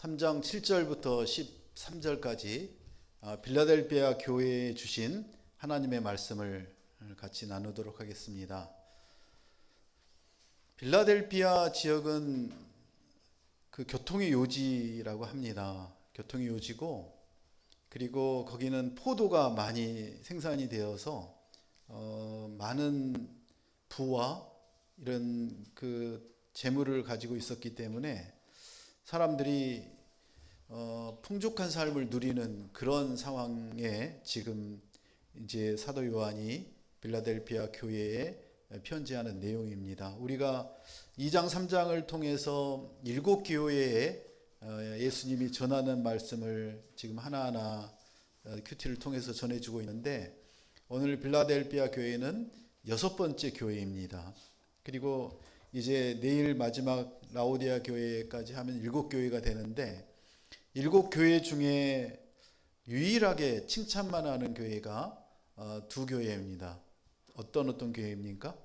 3장 7절부터 13절까지 빌라델비아 교회에 주신 하나님의 말씀을 같이 나누도록 하겠습니다. 빌라델비아 지역은 그 교통의 요지라고 합니다. 교통의 요지고, 그리고 거기는 포도가 많이 생산이 되어서 많은 부와 이런 그 재물을 가지고 있었기 때문에 사람들이 풍족한 삶을 누리는 그런 상황에 지금 이제 사도 요한이 빌라델비아 교회에 편지하는 내용입니다. 우리가 2장 3장을 통해서 7교회에 예수님이 전하는 말씀을 지금 하나하나 큐티를 통해서 전해주고 있는데, 오늘 빌라델비아 교회는 6번째 교회입니다. 그리고 이제 내일 마지막 라오디아 교회까지 하면 7교회가 되는데, 7교회 중에 유일하게 칭찬만 하는 교회가 2교회입니다. 어떤 교회입니까?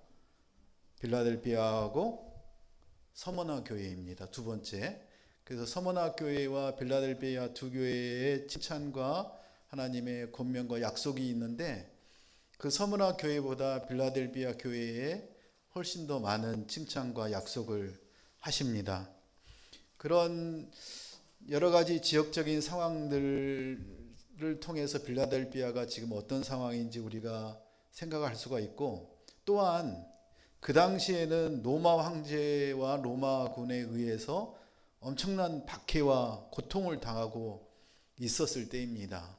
빌라델비아하고 서머나 교회입니다. 두 번째. 그래서 서머나 교회와 빌라델비아 2교회의 칭찬과 하나님의 권면과 약속이 있는데, 그 서머나 교회보다 빌라델비아 교회에 훨씬 더 많은 칭찬과 약속을 하십니다. 그런 여러 가지 지역적인 상황들을 통해서 빌라델비아가 지금 어떤 상황인지 우리가 생각할 수가 있고, 또한 그 당시에는 로마 황제와 로마군에 의해서 엄청난 박해와 고통을 당하고 있었을 때입니다.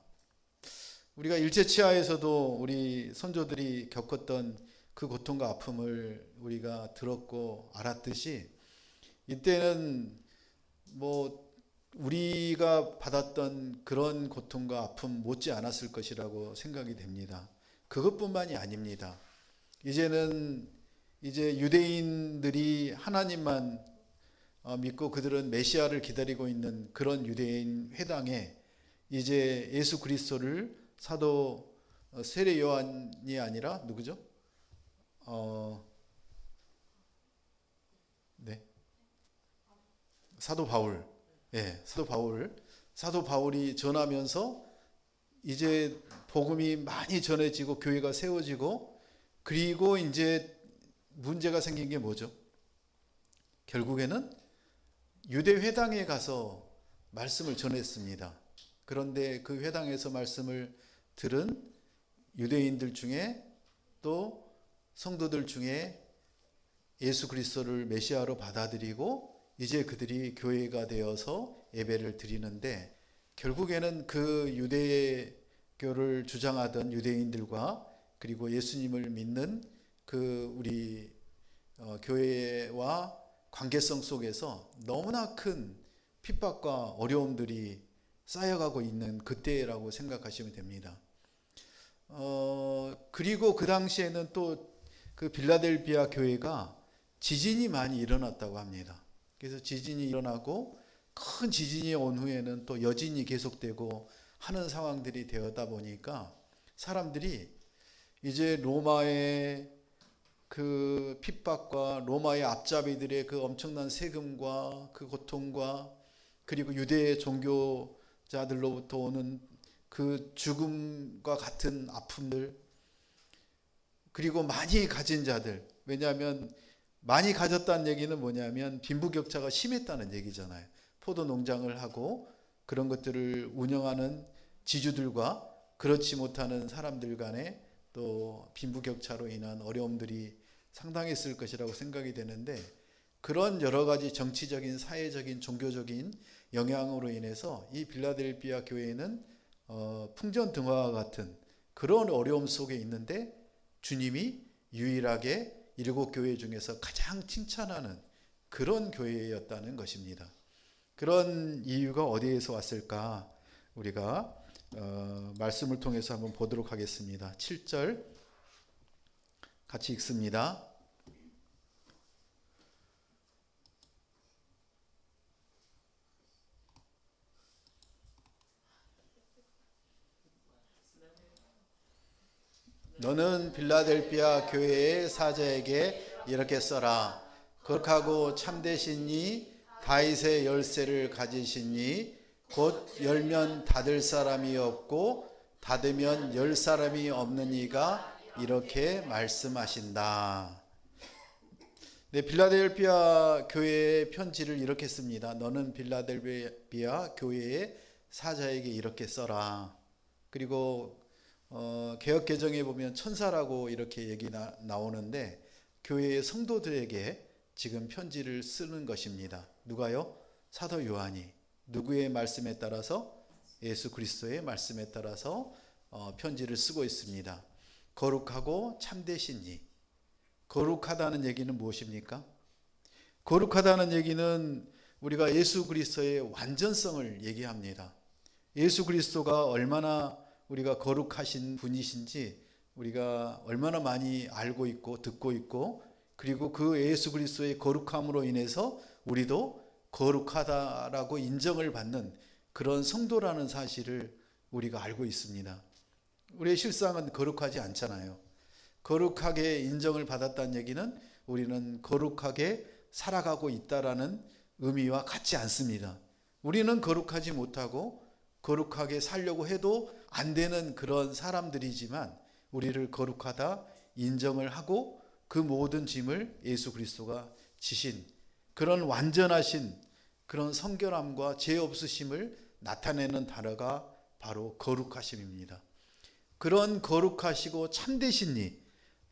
우리가 일제치하에서도 우리 선조들이 겪었던 그 고통과 아픔을 우리가 들었고 알았듯이, 이때는 우리가 받았던 그런 고통과 아픔 못지 않았을 것이라고 생각이 됩니다. 그것뿐만이 아닙니다. 이제는 유대인들이 하나님만 믿고 그들은 메시아를 기다리고 있는 그런 유대인 회당에 이제 예수 그리스도를 사도 세례 요한이 아니라 누구죠? 사도 바울. 사도 바울이 전하면서 이제 복음이 많이 전해지고 교회가 세워지고, 그리고 이제 문제가 생긴 게 뭐죠? 결국에는 유대 회당에 가서 말씀을 전했습니다. 그런데 그 회당에서 말씀을 들은 유대인들 중에, 또 성도들 중에 예수 그리스도를 메시아로 받아들이고 이제 그들이 교회가 되어서 예배를 드리는데, 결국에는 그 유대교를 주장하던 유대인들과 그리고 예수님을 믿는 그 우리 교회와 관계성 속에서 너무나 큰 핍박과 어려움들이 쌓여가고 있는 그때라고 생각하시면 됩니다. 그리고 그 당시에는 또 그 빌라델비아 교회가 지진이 많이 일어났다고 합니다. 그래서 지진이 일어나고 큰 지진이 온 후에는 또 여진이 계속되고 하는 상황들이 되었다 보니까 사람들이 이제 로마의 그 핍박과 로마의 앞잡이들의 그 엄청난 세금과 그 고통과, 그리고 유대 종교자들로부터 오는 그 죽음과 같은 아픔들, 그리고 많이 가진 자들, 왜냐하면 많이 가졌다는 얘기는 뭐냐면 빈부격차가 심했다는 얘기잖아요. 포도 농장을 하고 그런 것들을 운영하는 지주들과 그렇지 못하는 사람들 간에 또 빈부격차로 인한 어려움들이 상당했을 것이라고 생각이 되는데, 그런 여러 가지 정치적인, 사회적인, 종교적인 영향으로 인해서 이 빌라델비아 교회는 풍전등화와 같은 그런 어려움 속에 있는데, 주님이 유일하게 7교회 중에서 가장 칭찬하는 그런 교회였다는 것입니다. 그런 이유가 어디에서 왔을까? 우리가 말씀을 통해서 한번 보도록 하겠습니다. 7절 같이 읽습니다. 너는 빌라델비아 교회의 사자에게 이렇게 써라. 거룩하고 참되신 이 다윗의 열쇠를 가지시니 곧 열면 닫을 사람이 없고 닫으면 열 사람이 없는 이가 이렇게 말씀하신다. 네, 빌라델피아 교회의 편지를 이렇게 씁니다. 너는 빌라델피아 교회의 사자에게 이렇게 써라. 그리고 개역개정에 보면 천사라고 이렇게 얘기 나오는데 교회의 성도들에게 지금 편지를 쓰는 것입니다. 누가요? 사도 요한이. 누구의 말씀에 따라서? 예수 그리스도의 말씀에 따라서 편지를 쓰고 있습니다. 거룩하고 참되신 이. 거룩하다는 얘기는 무엇입니까? 거룩하다는 얘기는 우리가 예수 그리스도의 완전성을 얘기합니다. 예수 그리스도가 얼마나 우리가 거룩하신 분이신지 우리가 얼마나 많이 알고 있고 듣고 있고, 그리고 그 예수 그리스도의 거룩함으로 인해서 우리도 거룩하다라고 인정을 받는 그런 성도라는 사실을 우리가 알고 있습니다. 우리의 실상은 거룩하지 않잖아요. 거룩하게 인정을 받았다는 얘기는 우리는 거룩하게 살아가고 있다라는 의미와 같지 않습니다. 우리는 거룩하지 못하고 거룩하게 살려고 해도 안 되는 그런 사람들이지만 우리를 거룩하다 인정을 하고 그 모든 짐을 예수 그리스도가 지신 그런 완전하신 그런 성결함과 죄 없으심을 나타내는 단어가 바로 거룩하심입니다. 그런 거룩하시고 참되신 이,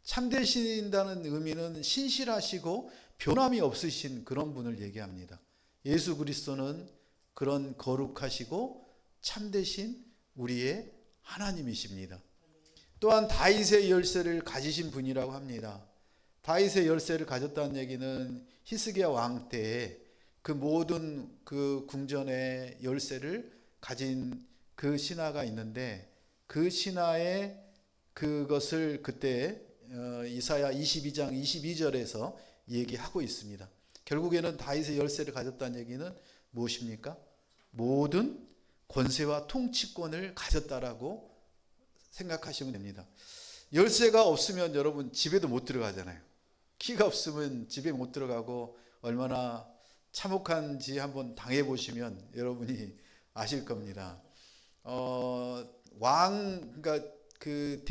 참되신다는 의미는 신실하시고 변함이 없으신 그런 분을 얘기합니다. 예수 그리스도는 그런 거룩하시고 참되신 우리의 하나님이십니다. 또한 다윗의 열쇠를 가지신 분이라고 합니다. 다윗의 열쇠를 가졌다는 얘기는 히스기야 왕 때에 그 모든 그 궁전의 열쇠를 가진 그 신하가 있는데 그 신하의 그것을 그때 이사야 22장 22절에서 얘기하고 있습니다. 결국에는 다윗의 열쇠를 가졌다는 얘기는 무엇입니까? 모든 권세와 통치권을 가졌다라고 생각하시면 됩니다. 열쇠가 없으면 여러분 집에도 못 들어가잖아요. 키가 없으면 집에 못 들어가고 얼마나 참혹한지 한번 당해보시면 여러분이 아실 겁니다. 그러니까 그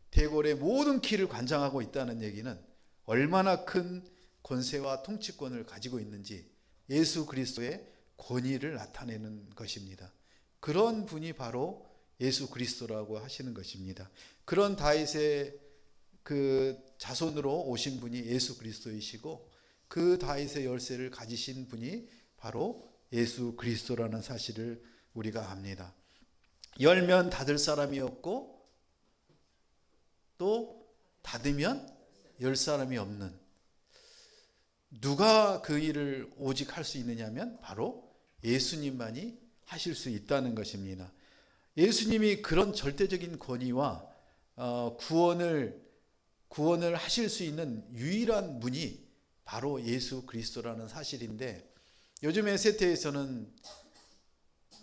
대궐의 모든 키를 관장하고 있다는 얘기는 얼마나 큰 권세와 통치권을 가지고 있는지 예수 그리스도의 권위를 나타내는 것입니다. 그런 분이 바로 예수 그리스도라고 하시는 것입니다. 그런 다윗의 그 자손으로 오신 분이 예수 그리스도이시고 그 다윗의 열쇠를 가지신 분이 바로 예수 그리스도라는 사실을 우리가 압니다. 열면 닫을 사람이 없고 또 닫으면 열 사람이 없는, 누가 그 일을 오직 할 수 있느냐면 바로 예수님만이 하실 수 있다는 것입니다. 예수님이 그런 절대적인 권위와 구원을 하실 수 있는 유일한 분이 바로 예수 그리스도라는 사실인데, 요즘의 세태에서는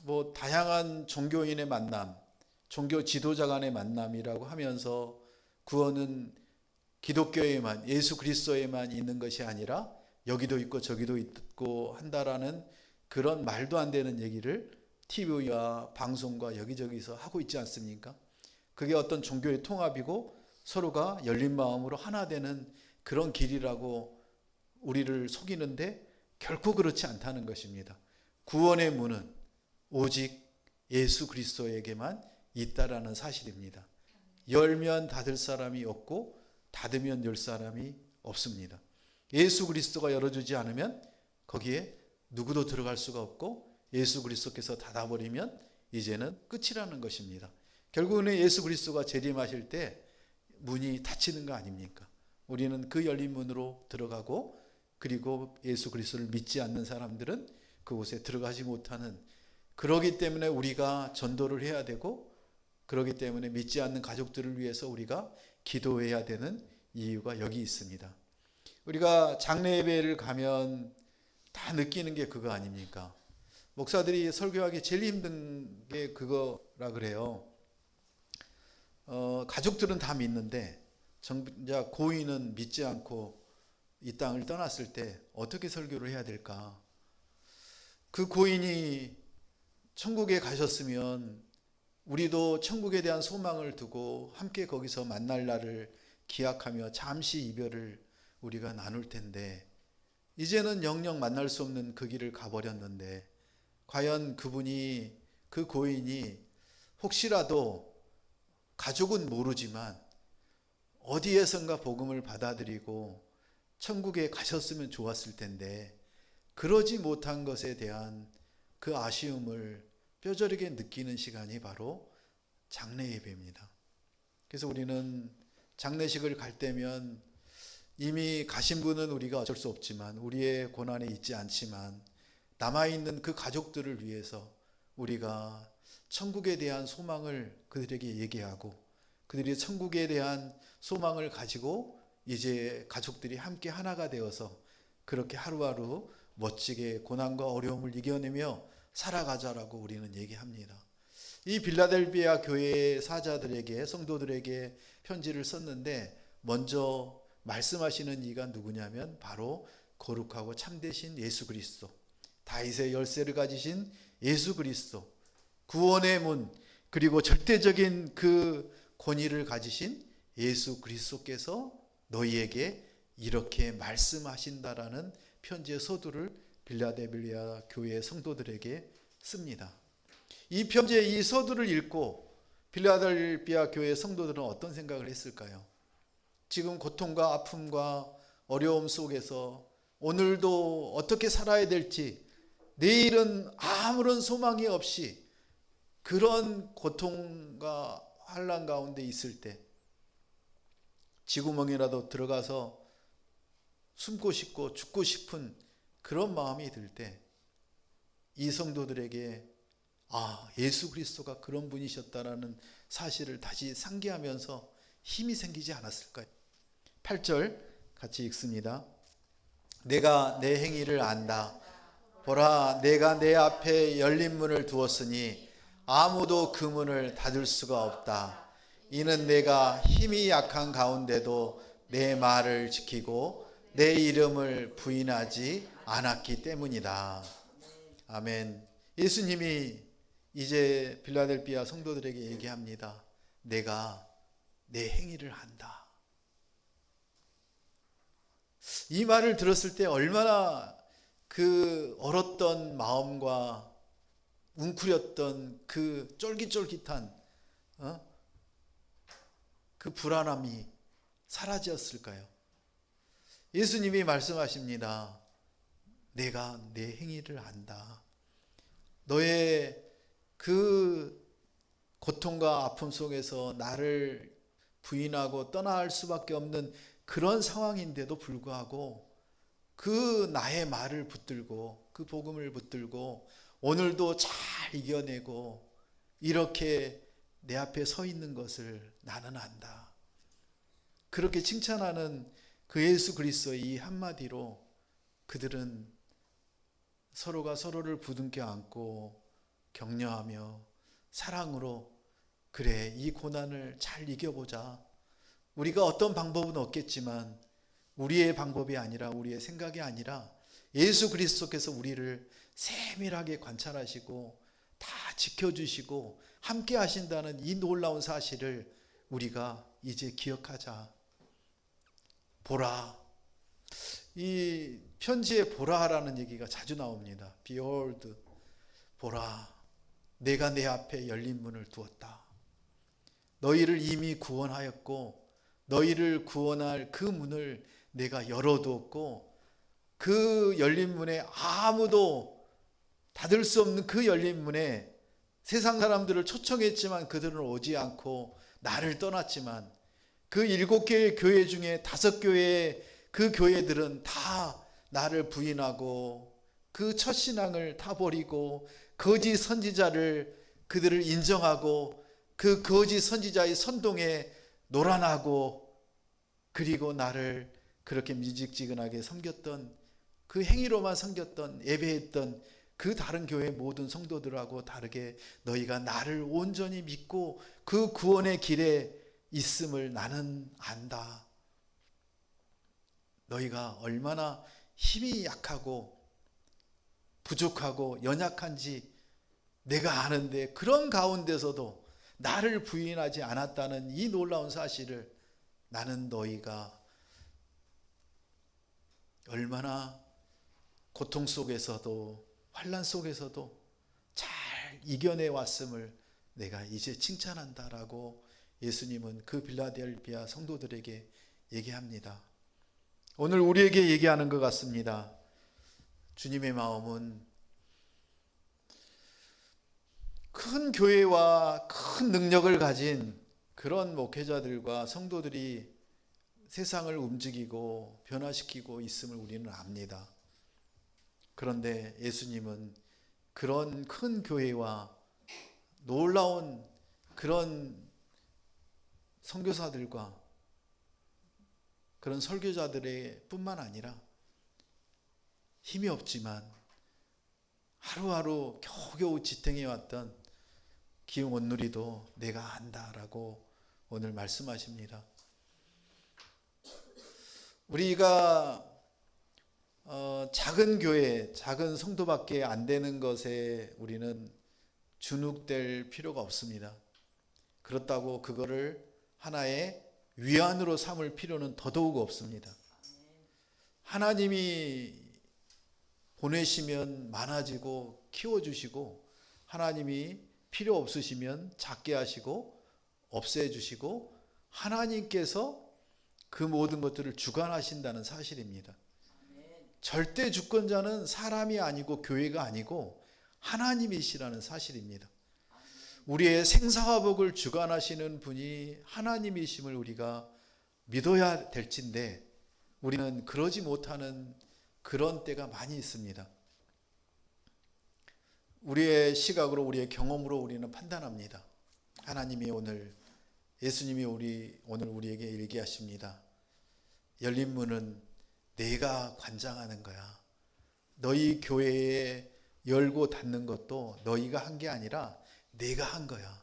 뭐 다양한 종교인의 만남, 종교 지도자 간의 만남이라고 하면서 구원은 기독교에만, 예수 그리스도에만 있는 것이 아니라 여기도 있고 저기도 있고 한다라는 그런 말도 안 되는 얘기를 TV와 방송과 여기저기서 하고 있지 않습니까? 그게 어떤 종교의 통합이고 서로가 열린 마음으로 하나 되는 그런 길이라고 우리를 속이는데 결코 그렇지 않다는 것입니다. 구원의 문은 오직 예수 그리스도에게만 있다라는 사실입니다. 열면 닫을 사람이 없고 닫으면 열 사람이 없습니다. 예수 그리스도가 열어주지 않으면 거기에 누구도 들어갈 수가 없고 예수 그리스도께서 닫아버리면 이제는 끝이라는 것입니다. 결국은 예수 그리스도가 재림하실 때 문이 닫히는 거 아닙니까? 우리는 그 열린 문으로 들어가고, 그리고 예수 그리스도를 믿지 않는 사람들은 그곳에 들어가지 못하는, 그러기 때문에 우리가 전도를 해야 되고, 그러기 때문에 믿지 않는 가족들을 위해서 우리가 기도해야 되는 이유가 여기 있습니다. 우리가 장례 예배를 가면 다 느끼는 게 그거 아닙니까? 목사들이 설교하기 제일 힘든 게 그거라 그래요. 가족들은 다 믿는데 정작 고인은 믿지 않고 이 땅을 떠났을 때 어떻게 설교를 해야 될까? 그 고인이 천국에 가셨으면 우리도 천국에 대한 소망을 두고 함께 거기서 만날 날을 기약하며 잠시 이별을 우리가 나눌 텐데, 이제는 영영 만날 수 없는 그 길을 가버렸는데, 과연 그분이, 그 고인이 혹시라도, 가족은 모르지만 어디에선가 복음을 받아들이고 천국에 가셨으면 좋았을 텐데, 그러지 못한 것에 대한 그 아쉬움을 뼈저리게 느끼는 시간이 바로 장례 예배입니다. 그래서 우리는 장례식을 갈 때면 이미 가신 분은 우리가 어쩔 수 없지만, 우리의 고난에 있지 않지만 남아있는 그 가족들을 위해서 우리가 천국에 대한 소망을 그들에게 얘기하고, 그들이 천국에 대한 소망을 가지고 이제 가족들이 함께 하나가 되어서 그렇게 하루하루 멋지게 고난과 어려움을 이겨내며 살아가자라고 우리는 얘기합니다. 이 빌라델비아 교회의 사자들에게, 성도들에게 편지를 썼는데, 먼저 말씀하시는 이가 누구냐면 바로 거룩하고 참되신 예수 그리스도, 다윗의 열쇠를 가지신 예수 그리스도, 구원의 문, 그리고 절대적인 그 권위를 가지신 예수 그리스도께서 너희에게 이렇게 말씀하신다라는 편지의 서두를 빌라델비아 교회의 성도들에게 씁니다. 이 편지의 이 서두를 읽고 빌라델비아 교회의 성도들은 어떤 생각을 했을까요? 지금 고통과 아픔과 어려움 속에서 오늘도 어떻게 살아야 될지, 내일은 아무런 소망이 없이 그런 고통과 환난 가운데 있을 때, 쥐구멍이라도 들어가서 숨고 싶고 죽고 싶은 그런 마음이 들 때, 이 성도들에게 예수 그리스도가 그런 분이셨다라는 사실을 다시 상기하면서 힘이 생기지 않았을까요? 8절 같이 읽습니다. 내가 내 행위를 안다. 보라, 내가 내 앞에 열린 문을 두었으니 아무도 그 문을 닫을 수가 없다. 이는 내가 힘이 약한 가운데도 내 말을 지키고 내 이름을 부인하지 않았기 때문이다. 아멘. 예수님이 이제 빌라델비아 성도들에게 얘기합니다. 내가 내 행위를 한다. 이 말을 들었을 때 얼마나 그 얼었던 마음과 웅크렸던 그 쫄깃쫄깃한 그 불안함이 사라졌을까요? 예수님이 말씀하십니다. 내가 내 행위를 안다. 너의 그 고통과 아픔 속에서 나를 부인하고 떠날 수밖에 없는 그런 상황인데도 불구하고 그 나의 말을 붙들고, 그 복음을 붙들고 오늘도 잘 이겨내고 이렇게 내 앞에 서 있는 것을 나는 안다. 그렇게 칭찬하는 그 예수 그리스도의 이 한마디로 그들은 서로가 서로를 부둥켜 안고 격려하며 사랑으로, 그래, 이 고난을 잘 이겨보자. 우리가 어떤 방법은 없겠지만 우리의 방법이 아니라, 우리의 생각이 아니라 예수 그리스도께서 우리를 세밀하게 관찰하시고 다 지켜주시고 함께 하신다는 이 놀라운 사실을 우리가 이제 기억하자. 보라. 이 편지에 보라라는 얘기가 자주 나옵니다. Behold, 보라, 내가 내 앞에 열린 문을 두었다. 너희를 이미 구원하였고 너희를 구원할 그 문을 내가 열어두었고, 그 열린 문에 아무도 닫을 수 없는 그 열린 문에 세상 사람들을 초청했지만 그들은 오지 않고 나를 떠났지만, 그 7개의 교회 중에 5교회의 그 교회들은 다 나를 부인하고 그 첫 신앙을 다 버리고 거짓 선지자를, 그들을 인정하고 그 거짓 선지자의 선동에 노란하고, 그리고 나를 그렇게 미직지근하게 섬겼던, 그 행위로만 섬겼던, 예배했던 그 다른 교회 모든 성도들하고 다르게 너희가 나를 온전히 믿고 그 구원의 길에 있음을 나는 안다. 너희가 얼마나 힘이 약하고 부족하고 연약한지 내가 아는데 그런 가운데서도 나를 부인하지 않았다는 이 놀라운 사실을 나는 너희가 얼마나 고통 속에서도 환난 속에서도 잘 이겨내 왔음을 내가 이제 칭찬한다라고 예수님은 그 빌라델피아 성도들에게 얘기합니다. 오늘 우리에게 얘기하는 것 같습니다. 주님의 마음은 큰 교회와 큰 능력을 가진 그런 목회자들과 성도들이 세상을 움직이고 변화시키고 있음을 우리는 압니다. 그런데 예수님은 그런 큰 교회와 놀라운 그런 선교사들과 그런 설교자들의 뿐만 아니라 힘이 없지만 하루하루 겨우겨우 지탱해왔던 기흥원누리도 내가 안다라고 오늘 말씀하십니다. 우리가 작은 교회, 작은 성도밖에 안 되는 것에 우리는 주눅될 필요가 없습니다. 그렇다고 그거를 하나의 위안으로 삼을 필요는 더더욱 없습니다. 하나님이 보내시면 많아지고 키워주시고, 하나님이 필요 없으시면 작게 하시고 없애주시고, 하나님께서 그 모든 것들을 주관하신다는 사실입니다. 절대 주권자는 사람이 아니고 교회가 아니고 하나님이시라는 사실입니다. 우리의 생사화복을 주관하시는 분이 하나님이심을 우리가 믿어야 될진데 우리는 그러지 못하는 그런 때가 많이 있습니다. 우리의 시각으로, 우리의 경험으로 우리는 판단합니다. 하나님이 오늘, 예수님이 오늘 우리에게 얘기하십니다. 열린 문은 내가 관장하는 거야. 너희 교회에 열고 닫는 것도 너희가 한 게 아니라 내가 한 거야.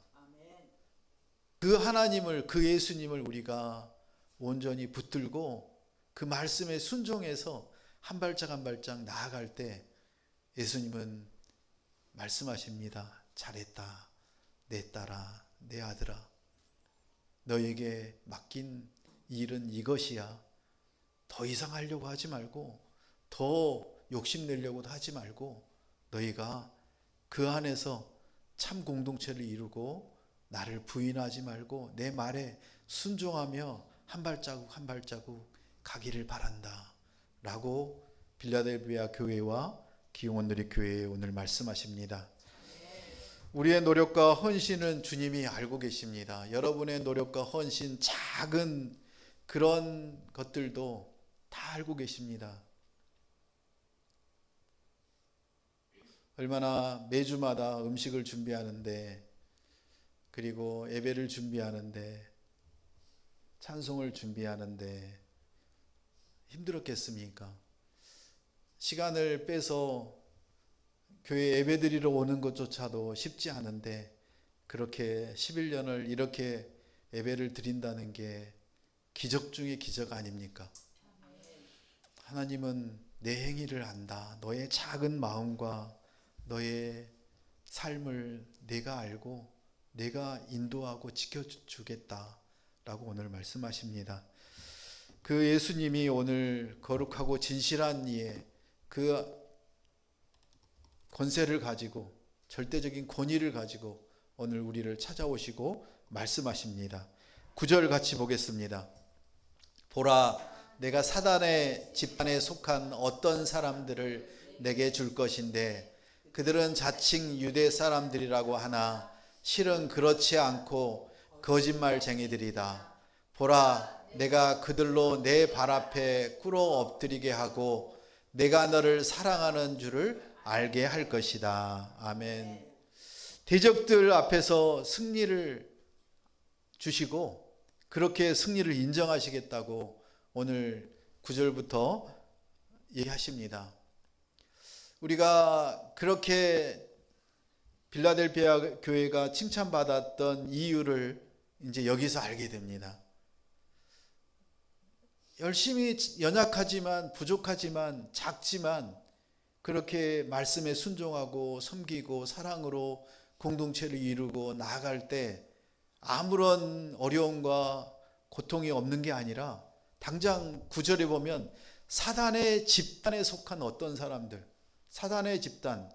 그 하나님을, 그 예수님을 우리가 온전히 붙들고 그 말씀에 순종해서 한 발짝 한 발짝 나아갈 때 예수님은 말씀하십니다. 잘했다, 내 딸아, 내 아들아. 너에게 맡긴 일은 이것이야. 더 이상 하려고 하지 말고, 더 욕심내려고도 하지 말고, 너희가 그 안에서 참 공동체를 이루고 나를 부인하지 말고 내 말에 순종하며 한 발자국 한 발자국 가기를 바란다 라고 빌라델비아 교회와 기흥원누리 교회에 오늘 말씀하십니다. 우리의 노력과 헌신은 주님이 알고 계십니다. 여러분의 노력과 헌신, 작은 그런 것들도 다 알고 계십니다. 얼마나 매주마다 음식을 준비하는데, 그리고 예배를 준비하는데, 찬송을 준비하는데 힘들었겠습니까? 시간을 빼서 교회 예배드리러 오는 것조차도 쉽지 않은데 그렇게 11년을 이렇게 예배를 드린다는 게 기적 중의 기적 아닙니까? 하나님은 내 행위를 안다. 너의 작은 마음과 너의 삶을 내가 알고 내가 인도하고 지켜주겠다라고 오늘 말씀하십니다. 그 예수님이 오늘 거룩하고 진실한 이의 그 권세를 가지고, 절대적인 권위를 가지고 오늘 우리를 찾아오시고 말씀하십니다. 9절 같이 보겠습니다. 보라, 내가 사단의 집단에 속한 어떤 사람들을 내게 줄 것인데 그들은 자칭 유대 사람들이라고 하나 실은 그렇지 않고 거짓말쟁이들이다. 보라, 내가 그들로 내 발 앞에 꿇어 엎드리게 하고 내가 너를 사랑하는 줄을 알게 할 것이다. 아멘. 대적들 앞에서 승리를 주시고 그렇게 승리를 인정하시겠다고 오늘 9절부터 얘기하십니다. 우리가 그렇게 빌라델비아 교회가 칭찬받았던 이유를 이제 여기서 알게 됩니다. 열심히 연약하지만 부족하지만 작지만 그렇게 말씀에 순종하고 섬기고 사랑으로 공동체를 이루고 나아갈 때 아무런 어려움과 고통이 없는 게 아니라 당장 9절에 보면 사단의 집단에 속한 어떤 사람들, 사단의 집단,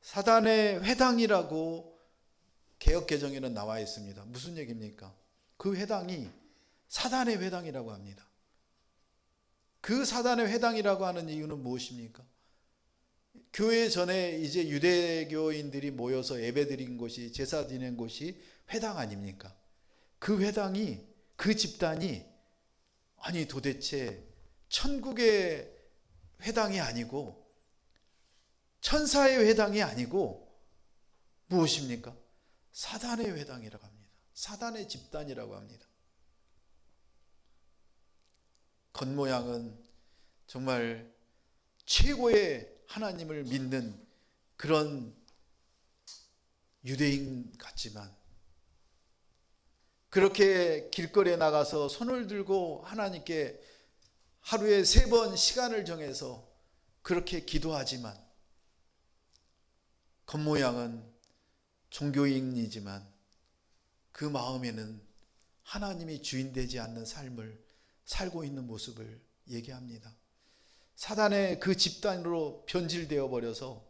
사단의 회당이라고 개역개정에는 나와 있습니다. 무슨 얘기입니까? 그 회당이 사단의 회당이라고 합니다. 그 사단의 회당이라고 하는 이유는 무엇입니까? 교회 전에 이제 유대교인들이 모여서 예배드린 곳이, 제사 지낸 곳이 회당 아닙니까? 그 회당이, 그 집단이 아니 도대체 천국의 회당이 아니고 천사의 회당이 아니고 무엇입니까? 사단의 회당이라고 합니다. 사단의 집단이라고 합니다. 겉모양은 정말 최고의 하나님을 믿는 그런 유대인 같지만 그렇게 길거리에 나가서 손을 들고 하나님께 하루에 3번 시간을 정해서 그렇게 기도하지만 겉모양은 종교인이지만 그 마음에는 하나님이 주인 되지 않는 삶을 살고 있는 모습을 얘기합니다. 사단의 그 집단으로 변질되어 버려서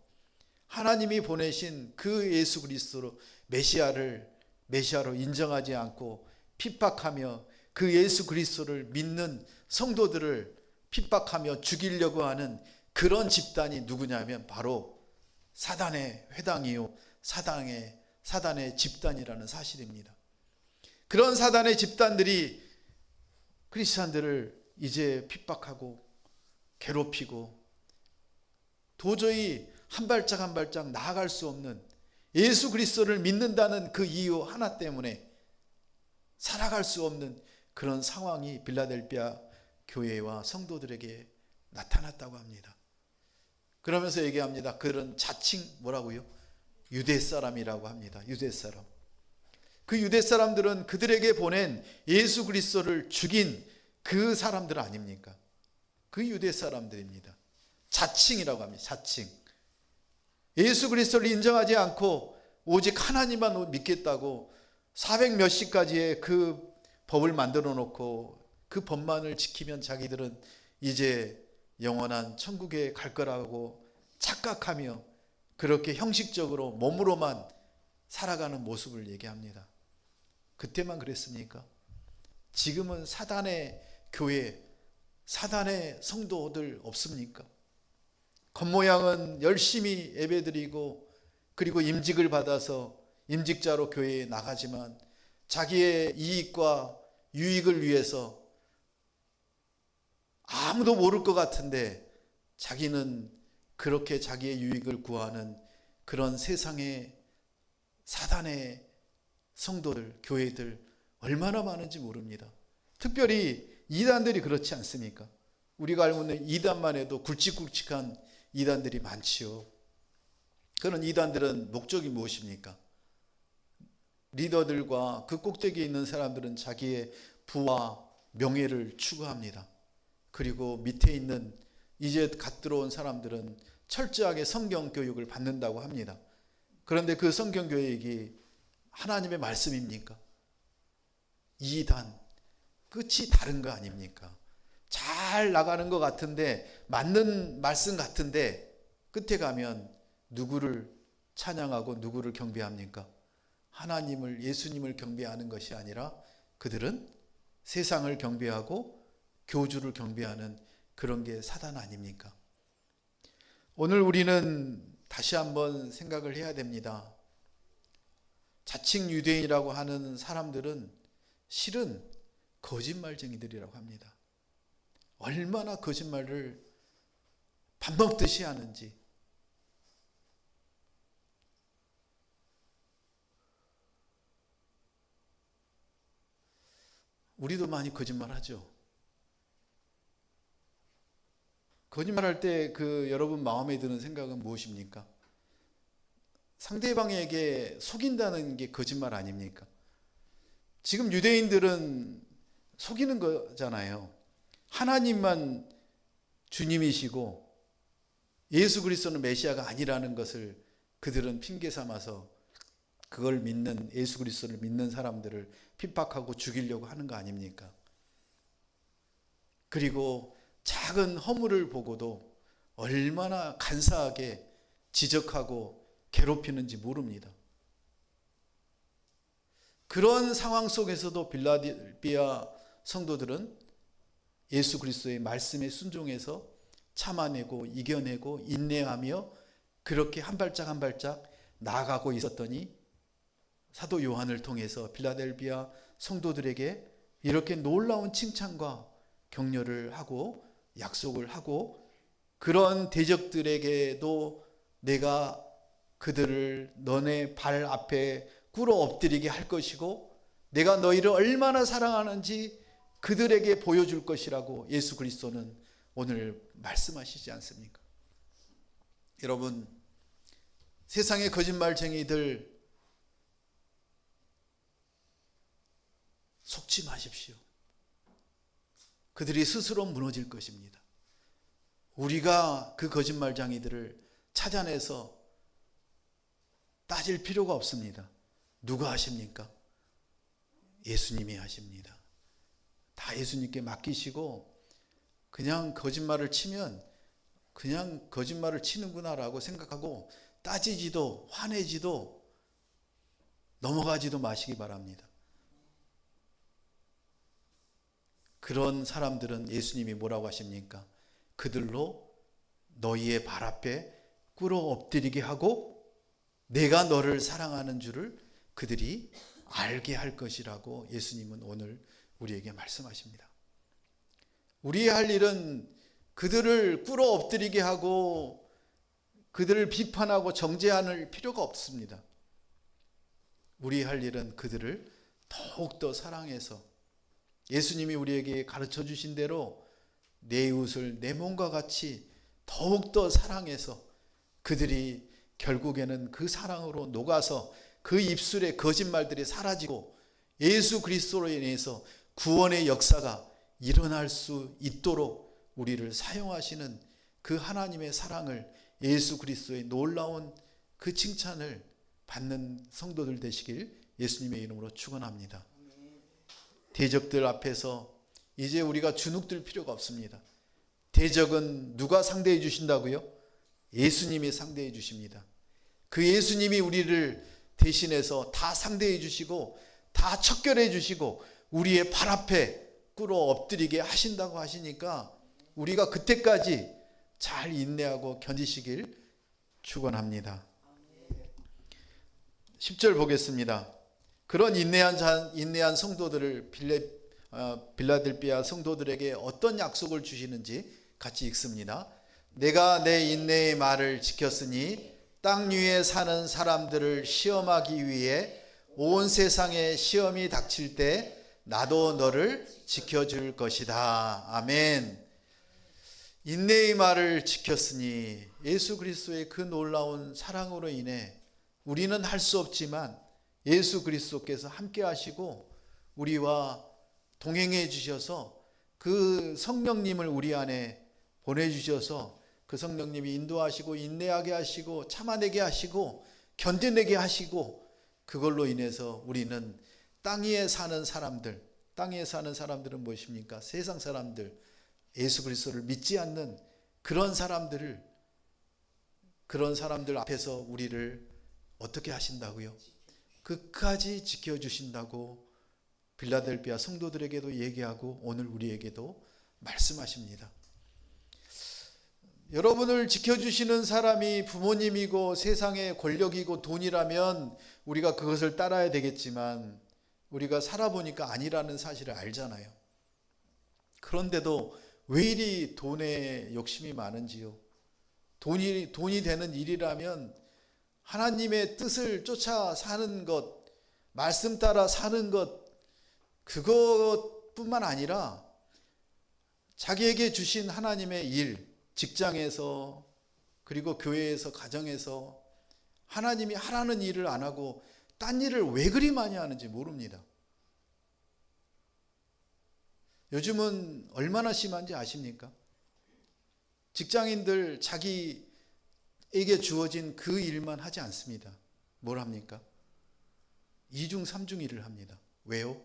하나님이 보내신 그 예수 그리스도로 메시아로 인정하지 않고 핍박하며 그 예수 그리스도를 믿는 성도들을 핍박하며 죽이려고 하는 그런 집단이 누구냐면 바로 사단의 회당이요 사단의 집단이라는 사실입니다. 그런 사단의 집단들이 크리스찬들을 이제 핍박하고 괴롭히고 도저히 한 발짝 한 발짝 나아갈 수 없는 예수 그리스도를 믿는다는 그 이유 하나 때문에 살아갈 수 없는 그런 상황이 빌라델비아 교회와 성도들에게 나타났다고 합니다. 그러면서 얘기합니다. 그런 자칭 뭐라고요? 유대 사람이라고 합니다. 유대 사람. 그 유대 사람들은 그들에게 보낸 예수 그리스도를 죽인 그 사람들 아닙니까? 그 유대 사람들입니다. 자칭이라고 합니다. 자칭. 예수 그리스도를 인정하지 않고 오직 하나님만 믿겠다고 400 몇십 가지의 그 법을 만들어 놓고 그 법만을 지키면 자기들은 이제 영원한 천국에 갈 거라고 착각하며 그렇게 형식적으로 몸으로만 살아가는 모습을 얘기합니다. 그때만 그랬습니까? 지금은 사단의 교회, 사단의 성도들 없습니까? 겉모양은 열심히 예배드리고 그리고 임직을 받아서 임직자로 교회에 나가지만 자기의 이익과 유익을 위해서 아무도 모를 것 같은데 자기는 그렇게 자기의 유익을 구하는 그런 세상의 사단의 성도들, 교회들 얼마나 많은지 모릅니다. 특별히 이단들이 그렇지 않습니까? 우리가 알고 있는 이단만 해도 굵직굵직한 이단들이 많지요. 그런 이단들은 목적이 무엇입니까? 리더들과 그 꼭대기에 있는 사람들은 자기의 부와 명예를 추구합니다. 그리고 밑에 있는 이제 갓 들어온 사람들은 철저하게 성경 교육을 받는다고 합니다. 그런데 그 성경 교육이 하나님의 말씀입니까? 이단, 끝이 다른 거 아닙니까? 잘 나가는 것 같은데 맞는 말씀 같은데 끝에 가면 누구를 찬양하고 누구를 경배합니까? 하나님을, 예수님을 경배하는 것이 아니라 그들은 세상을 경배하고 교주를 경배하는 그런 게 사단 아닙니까? 오늘 우리는 다시 한번 생각을 해야 됩니다. 자칭 유대인이라고 하는 사람들은 실은 거짓말쟁이들이라고 합니다. 얼마나 거짓말을 밥 먹듯이 하는지. 우리도 많이 거짓말하죠. 거짓말할 때 여러분 마음에 드는 생각은 무엇입니까? 상대방에게 속인다는 게 거짓말 아닙니까? 지금 유대인들은 속이는 거잖아요. 하나님만 주님이시고 예수 그리스도는 메시아가 아니라는 것을 그들은 핑계 삼아서 그걸 믿는, 예수 그리스도를 믿는 사람들을 핍박하고 죽이려고 하는 거 아닙니까? 그리고 작은 허물을 보고도 얼마나 간사하게 지적하고 괴롭히는지 모릅니다. 그런 상황 속에서도 빌라델비아 성도들은 예수 그리스도의 말씀에 순종해서 참아내고 이겨내고 인내하며 그렇게 한 발짝 한 발짝 나아가고 있었더니 사도 요한을 통해서 빌라델비아 성도들에게 이렇게 놀라운 칭찬과 격려를 하고 약속을 하고, 그런 대적들에게도 내가 그들을 너네 발 앞에 꿇어 엎드리게 할 것이고 내가 너희를 얼마나 사랑하는지 그들에게 보여줄 것이라고 예수 그리스도는 오늘 말씀하시지 않습니까? 여러분, 세상의 거짓말쟁이들 속지 마십시오. 그들이 스스로 무너질 것입니다. 우리가 그 거짓말쟁이들을 찾아내서 따질 필요가 없습니다. 누가 하십니까? 예수님이 하십니다. 다 예수님께 맡기시고 그냥 거짓말을 치면 그냥 거짓말을 치는구나라고 생각하고 따지지도 화내지도 넘어가지도 마시기 바랍니다. 그런 사람들은 예수님이 뭐라고 하십니까? 그들로 너희의 발 앞에 꿇어 엎드리게 하고 내가 너를 사랑하는 줄을 그들이 알게 할 것이라고 예수님은 오늘 우리에게 말씀하십니다. 우리의 할 일은 그들을 꿇어 엎드리게 하고 그들을 비판하고 정죄할 필요가 없습니다. 우리의 할 일은 그들을 더욱더 사랑해서 예수님이 우리에게 가르쳐 주신 대로 내 이웃을 내 몸과 같이 더욱더 사랑해서 그들이 결국에는 그 사랑으로 녹아서 그 입술의 거짓말들이 사라지고 예수 그리스도로 인해서 구원의 역사가 일어날 수 있도록 우리를 사용하시는 그 하나님의 사랑을, 예수 그리스도의 놀라운 그 칭찬을 받는 성도들 되시길 예수님의 이름으로 축원합니다. 대적들 앞에서 이제 우리가 주눅들 필요가 없습니다. 대적은 누가 상대해 주신다고요? 예수님이 상대해 주십니다. 그 예수님이 우리를 대신해서 다 상대해 주시고 다 척결해 주시고 우리의 발 앞에 꿇어 엎드리게 하신다고 하시니까 우리가 그때까지 잘 인내하고 견디시길 축원합니다. 10절 보겠습니다. 그런 인내한 성도들을 빌라델비아 성도들에게 어떤 약속을 주시는지 같이 읽습니다. 내가 내 인내의 말을 지켰으니 땅 위에 사는 사람들을 시험하기 위해 온 세상에 시험이 닥칠 때 나도 너를 지켜줄 것이다. 아멘. 인내의 말을 지켰으니 예수 그리스도의 그 놀라운 사랑으로 인해 우리는 할 수 없지만 예수 그리스도께서 함께 하시고 우리와 동행해 주셔서 그 성령님을 우리 안에 보내주셔서 그 성령님이 인도하시고 인내하게 하시고 참아내게 하시고 견뎌내게 하시고 그걸로 인해서 우리는 땅 위에 사는 사람들, 땅 위에 사는 사람들은 무엇입니까? 세상 사람들, 예수 그리스도를 믿지 않는 그런 사람들 앞에서 우리를 어떻게 하신다고요? 끝까지 지켜주신다고 빌라델비아 성도들에게도 얘기하고 오늘 우리에게도 말씀하십니다. 여러분을 지켜주시는 사람이 부모님이고 세상의 권력이고 돈이라면 우리가 그것을 따라야 되겠지만 우리가 살아보니까 아니라는 사실을 알잖아요. 그런데도 왜 이리 돈에 욕심이 많은지요? 돈이 되는 일이라면 하나님의 뜻을 쫓아 사는 것, 말씀 따라 사는 것, 그것뿐만 아니라 자기에게 주신 하나님의 일, 직장에서 그리고 교회에서 가정에서 하나님이 하라는 일을 안 하고 딴 일을 왜 그리 많이 하는지 모릅니다. 요즘은 얼마나 심한지 아십니까? 직장인들 자기에게 주어진 그 일만 하지 않습니다. 뭘 합니까? 이중 삼중 일을 합니다. 왜요?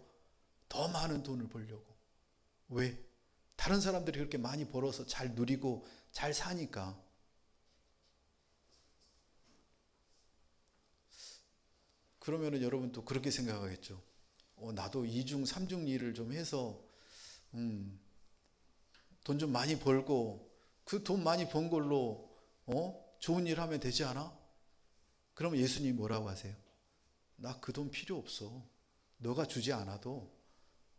더 많은 돈을 벌려고. 왜? 다른 사람들이 그렇게 많이 벌어서 잘 누리고 잘 사니까. 그러면은 여러분 또 그렇게 생각하겠죠. 나도 이중 삼중 일을 좀 해서 돈 좀 많이 벌고 그 돈 많이 번 걸로 좋은 일 하면 되지 않아? 그러면 예수님이 뭐라고 하세요? 나 그 돈 필요 없어. 너가 주지 않아도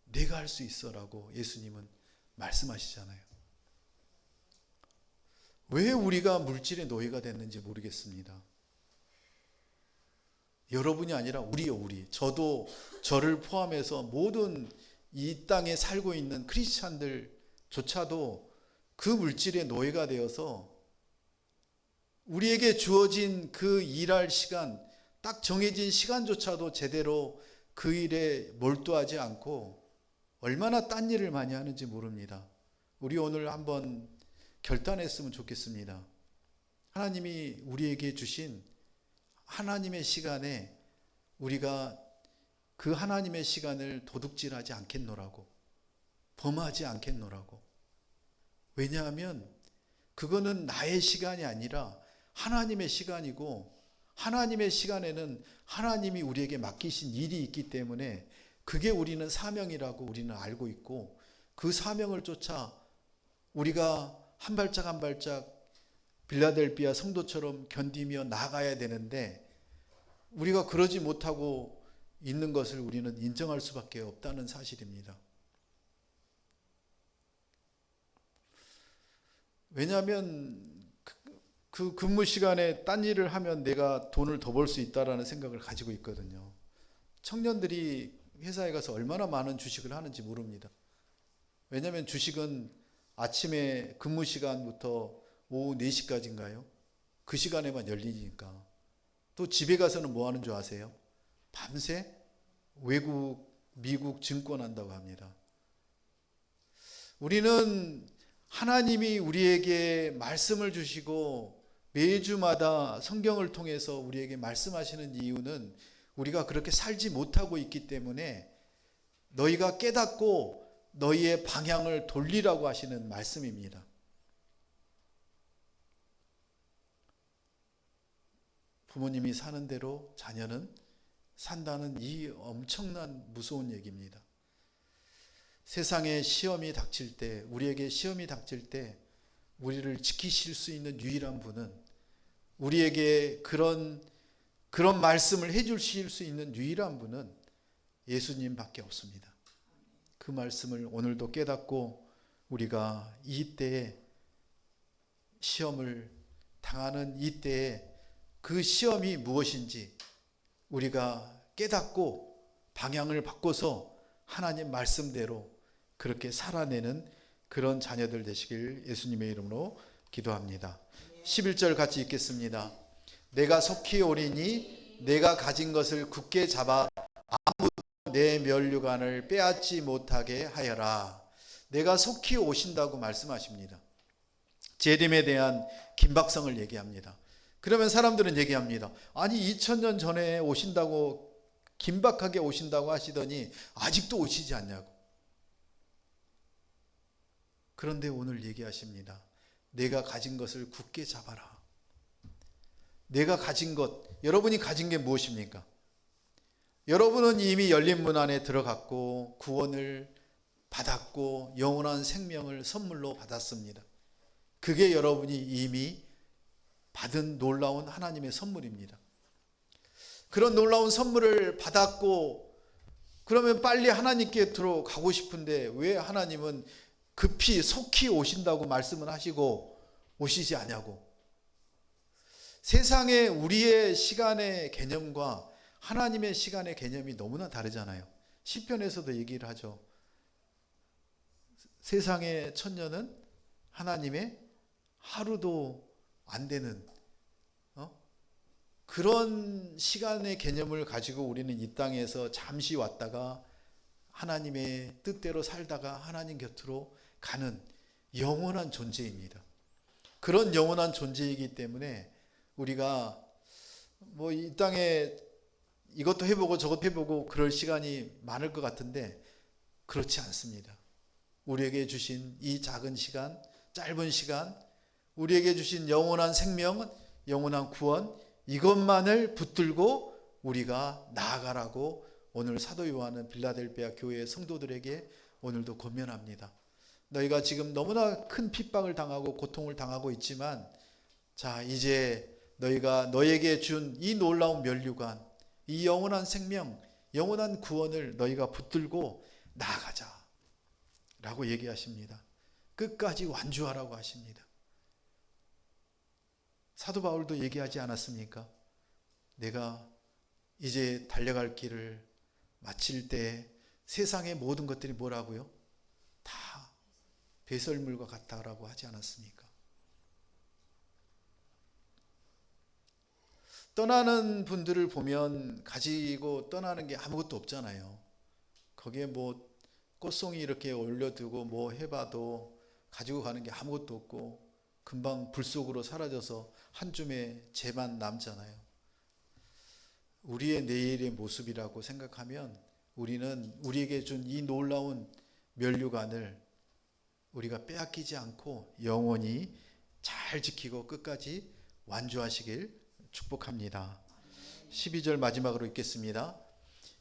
내가 할 수 있어라고 예수님은 말씀하시잖아요. 왜 우리가 물질의 노예가 됐는지 모르겠습니다. 여러분이 아니라 우리요, 우리. 저도 저를 포함해서 모든 이 땅에 살고 있는 크리스찬들조차도 그 물질의 노예가 되어서 우리에게 주어진 그 일할 시간, 딱 정해진 시간조차도 제대로 그 일에 몰두하지 않고 얼마나 딴 일을 많이 하는지 모릅니다. 우리 오늘 한번 결단했으면 좋겠습니다. 하나님이 우리에게 주신 하나님의 시간에 우리가 그 하나님의 시간을 도둑질하지 않겠노라고, 범하지 않겠노라고. 왜냐하면 그거는 나의 시간이 아니라 하나님의 시간이고, 하나님의 시간에는 하나님이 우리에게 맡기신 일이 있기 때문에 그게 우리는 사명이라고 우리는 알고 있고, 그 사명을 쫓아 우리가 한 발짝 한 발짝 빌라델비아 성도처럼 견디며 나가야 되는데, 우리가 그러지 못하고 있는 것을 우리는 인정할 수밖에 없다는 사실입니다. 왜냐하면 그 근무 시간에 딴 일을 하면 내가 돈을 더 벌 수 있다라는 생각을 가지고 있거든요. 청년들이 회사에 가서 얼마나 많은 주식을 하는지 모릅니다. 왜냐하면 주식은 아침에 근무 시간부터 오후 4시까지인가요? 그 시간에만 열리니까. 또 집에 가서는 뭐 하는 줄 아세요? 밤새 외국, 미국 증권 한다고 합니다. 우리는 하나님이 우리에게 말씀을 주시고 매주마다 성경을 통해서 우리에게 말씀하시는 이유는 우리가 그렇게 살지 못하고 있기 때문에 너희가 깨닫고 너희의 방향을 돌리라고 하시는 말씀입니다. 부모님이 사는 대로 자녀는 산다는 이 엄청난 무서운 얘기입니다. 세상에 시험이 닥칠 때, 우리에게 시험이 닥칠 때 우리를 지키실 수 있는 유일한 분은, 우리에게 그런 말씀을 해주실 수 있는 유일한 분은 예수님밖에 없습니다. 그 말씀을 오늘도 깨닫고 우리가 이때에 시험을 당하는 이때에 그 시험이 무엇인지 우리가 깨닫고 방향을 바꿔서 하나님 말씀대로 그렇게 살아내는 그런 자녀들 되시길 예수님의 이름으로 기도합니다. 11절 같이 읽겠습니다. 내가 속히 오리니 내가 가진 것을 굳게 잡아 아무도 내 면류관을 빼앗지 못하게 하여라. 내가 속히 오신다고 말씀하십니다. 재림에 대한 긴박성을 얘기합니다. 그러면 사람들은 얘기합니다. 아니 2000년 전에 오신다고, 긴박하게 오신다고 하시더니 아직도 오시지 않냐고. 그런데 오늘 얘기하십니다. 내가 가진 것을 굳게 잡아라. 내가 가진 것, 여러분이 가진 게 무엇입니까? 여러분은 이미 열린 문 안에 들어갔고 구원을 받았고 영원한 생명을 선물로 받았습니다. 그게 여러분이 이미 받은 놀라운 하나님의 선물입니다. 그런 놀라운 선물을 받았고 그러면 빨리 하나님께 들어가고 싶은데 왜 하나님은 급히 속히 오신다고 말씀을 하시고 오시지 않냐고. 세상에 우리의 시간의 개념과 하나님의 시간의 개념이 너무나 다르잖아요. 시편에서도 얘기를 하죠. 세상의 천년은 하나님의 하루도 안 되는 그런 시간의 개념을 가지고 우리는 이 땅에서 잠시 왔다가 하나님의 뜻대로 살다가 하나님 곁으로 가는 영원한 존재입니다. 그런 영원한 존재이기 때문에 우리가 뭐 이 땅에 이것도 해보고 저것도 해보고 그럴 시간이 많을 것 같은데 그렇지 않습니다. 우리에게 주신 이 작은 시간, 짧은 시간, 우리에게 주신 영원한 생명, 영원한 구원, 이것만을 붙들고 우리가 나아가라고 오늘 사도 요한은 빌라델비아 교회의 성도들에게 오늘도 권면합니다. 너희가 지금 너무나 큰 핍박을 당하고 고통을 당하고 있지만, 자, 이제 너희가 너에게 준 이 놀라운 면류관, 이 영원한 생명, 영원한 구원을 너희가 붙들고 나아가자 라고 얘기하십니다. 끝까지 완주하라고 하십니다. 사도 바울도 얘기하지 않았습니까? 내가 이제 달려갈 길을 마칠 때 세상의 모든 것들이 뭐라고요? 다 배설물과 같다라고 하지 않았습니까? 떠나는 분들을 보면 가지고 떠나는 게 아무것도 없잖아요. 거기에 뭐 꽃송이 이렇게 올려두고 뭐 해봐도 가지고 가는 게 아무것도 없고 금방 불 속으로 사라져서 한 줌의 재만 남잖아요. 우리의 내일의 모습이라고 생각하면 우리는 우리에게 준 이 놀라운 면류관을 우리가 빼앗기지 않고 영원히 잘 지키고 끝까지 완주하시길 축복합니다. 12절 마지막으로 읽겠습니다.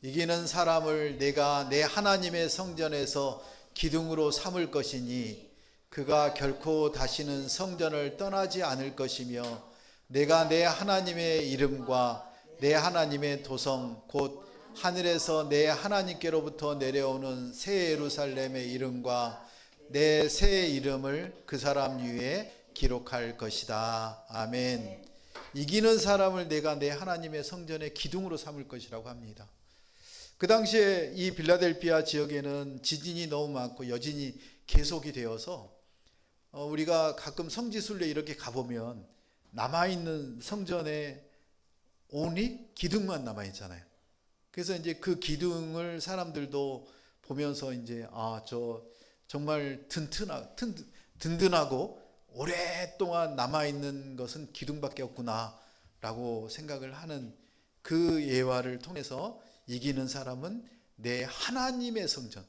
이기는 사람을 내가 내 하나님의 성전에서 기둥으로 삼을 것이니 그가 결코 다시는 성전을 떠나지 않을 것이며 내가 내 하나님의 이름과 내 하나님의 도성 곧 하늘에서 내 하나님께로부터 내려오는 새 예루살렘의 이름과 내 새 이름을 그 사람 위에 기록할 것이다. 아멘. 이기는 사람을 내가 내 하나님의 성전의 기둥으로 삼을 것이라고 합니다. 그 당시에 이 빌라델비아 지역에는 지진이 너무 많고 여진이 계속이 되어서 우리가 가끔 성지순례 이렇게 가보면 남아있는 성전에 온리 기둥만 남아있잖아요. 그래서 이제 그 기둥을 사람들도 보면서 이제 저 정말 든든하고 오랫동안 남아있는 것은 기둥밖에 없구나 라고 생각을 하는 그 예화를 통해서 이기는 사람은 내 하나님의 성전,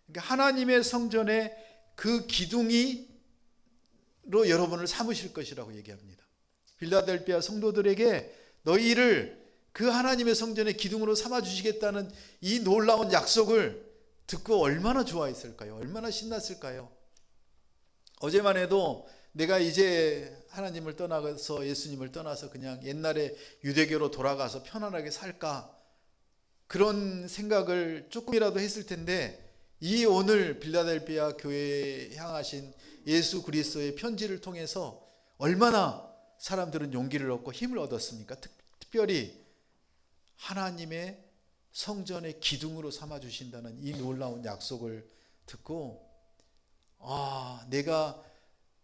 그러니까 하나님의 성전의 그 기둥이로 여러분을 삼으실 것이라고 얘기합니다. 빌라델비아 성도들에게 너희를 그 하나님의 성전의 기둥으로 삼아주시겠다는 이 놀라운 약속을 듣고 얼마나 좋아했을까요? 얼마나 신났을까요? 어제만 해도 내가 이제 하나님을 떠나서 예수님을 떠나서 그냥 옛날에 유대교로 돌아가서 편안하게 살까, 그런 생각을 조금이라도 했을 텐데 이 오늘 빌라델비아 교회에 향하신 예수 그리스도의 편지를 통해서 얼마나 사람들은 용기를 얻고 힘을 얻었습니까? 특별히 하나님의 성전의 기둥으로 삼아주신다는 이 놀라운 약속을 듣고 내가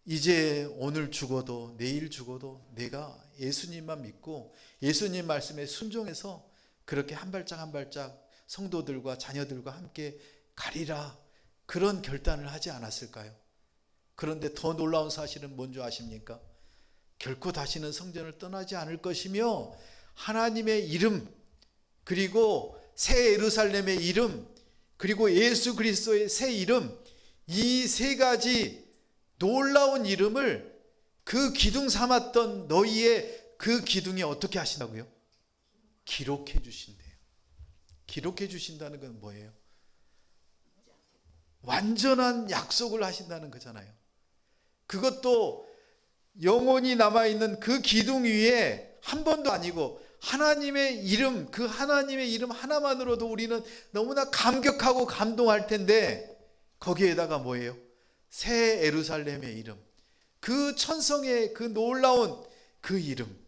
이제 오늘 죽어도 내일 죽어도 내가 예수님만 믿고 예수님 말씀에 순종해서 그렇게 한 발짝 한 발짝 성도들과 자녀들과 함께 가리라, 그런 결단을 하지 않았을까요? 그런데 더 놀라운 사실은 뭔지 아십니까? 결코 다시는 성전을 떠나지 않을 것이며 하나님의 이름, 그리고 새 예루살렘의 이름, 그리고 예수 그리스도의 새 이름, 이 세 가지 놀라운 이름을 그 기둥 삼았던 너희의 그 기둥에 어떻게 하신다고요? 기록해 주신대요. 기록해 주신다는 건 뭐예요? 완전한 약속을 하신다는 거잖아요. 그것도 영원히 남아있는 그 기둥 위에 한 번도 아니고 하나님의 이름, 그 하나님의 이름 하나만으로도 우리는 너무나 감격하고 감동할 텐데 거기에다가 뭐예요? 새 예루살렘의 이름, 그 천성의 그 놀라운 그 이름,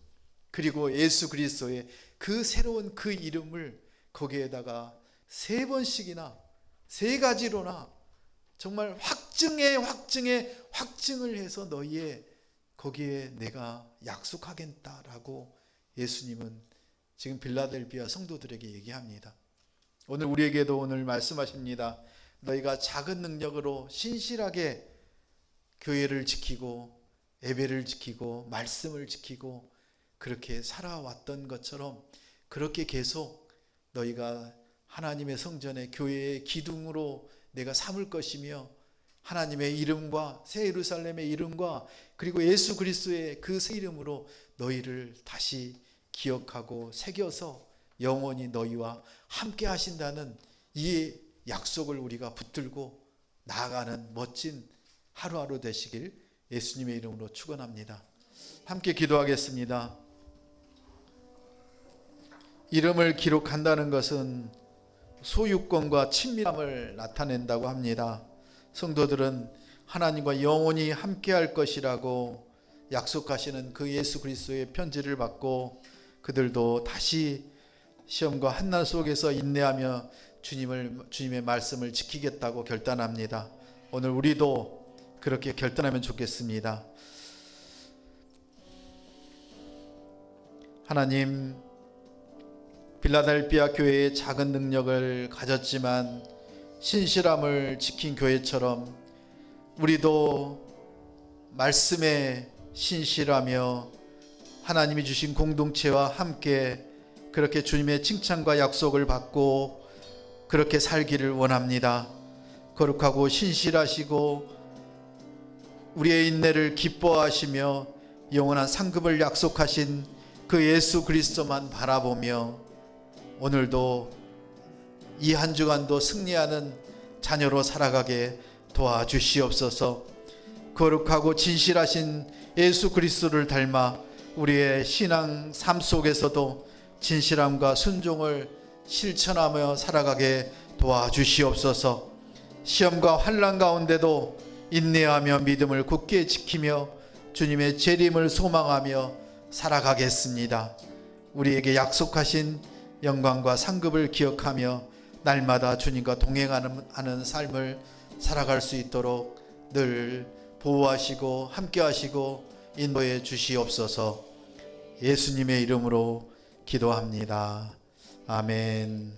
그리고 예수 그리스도의 그 새로운 그 이름을 거기에다가 세 번씩이나 세 가지로나 정말 확증을 해서 너희의 거기에 내가 약속하겠다라고 예수님은 지금 빌라델비아 성도들에게 얘기합니다. 오늘 우리에게도 오늘 말씀하십니다. 너희가 작은 능력으로 신실하게 교회를 지키고 예배를 지키고 말씀을 지키고 그렇게 살아왔던 것처럼 그렇게 계속 너희가 하나님의 성전의 교회의 기둥으로 내가 삼을 것이며 하나님의 이름과 새 예루살렘의 이름과 그리고 예수 그리스도의 그 새 이름으로 너희를 다시 기억하고 새겨서 영원히 너희와 함께 하신다는 이 약속을 우리가 붙들고 나아가는 멋진 하루하루 되시길 예수님의 이름으로 축원합니다. 함께 기도하겠습니다. 이름을 기록한다는 것은 소유권과 친밀함을 나타낸다고 합니다. 성도들은 하나님과 영원히 함께할 것이라고 약속하시는 그 예수 그리스도의 편지를 받고 그들도 다시 시험과 한난 속에서 인내하며 주님의 말씀을 지키겠다고 결단합니다. 오늘 우리도 그렇게 결단하면 좋겠습니다. 하나님, 빌라델비아 교회의 작은 능력을 가졌지만 신실함을 지킨 교회처럼 우리도 말씀에 신실하며 하나님이 주신 공동체와 함께 그렇게 주님의 칭찬과 약속을 받고 그렇게 살기를 원합니다. 거룩하고 신실하시고 우리의 인내를 기뻐하시며 영원한 상급을 약속하신 그 예수 그리스도만 바라보며 오늘도 이 한 주간도 승리하는 자녀로 살아가게 도와주시옵소서. 거룩하고 진실하신 예수 그리스도를 닮아 우리의 신앙 삶 속에서도 진실함과 순종을 실천하며 살아가게 도와주시옵소서. 시험과 환난 가운데도 인내하며 믿음을 굳게 지키며 주님의 재림을 소망하며 살아가겠습니다. 우리에게 약속하신 영광과 상급을 기억하며 날마다 주님과 동행하는 삶을 살아갈 수 있도록 늘 보호하시고 함께하시고 인도해 주시옵소서. 예수님의 이름으로 기도합니다. 아멘.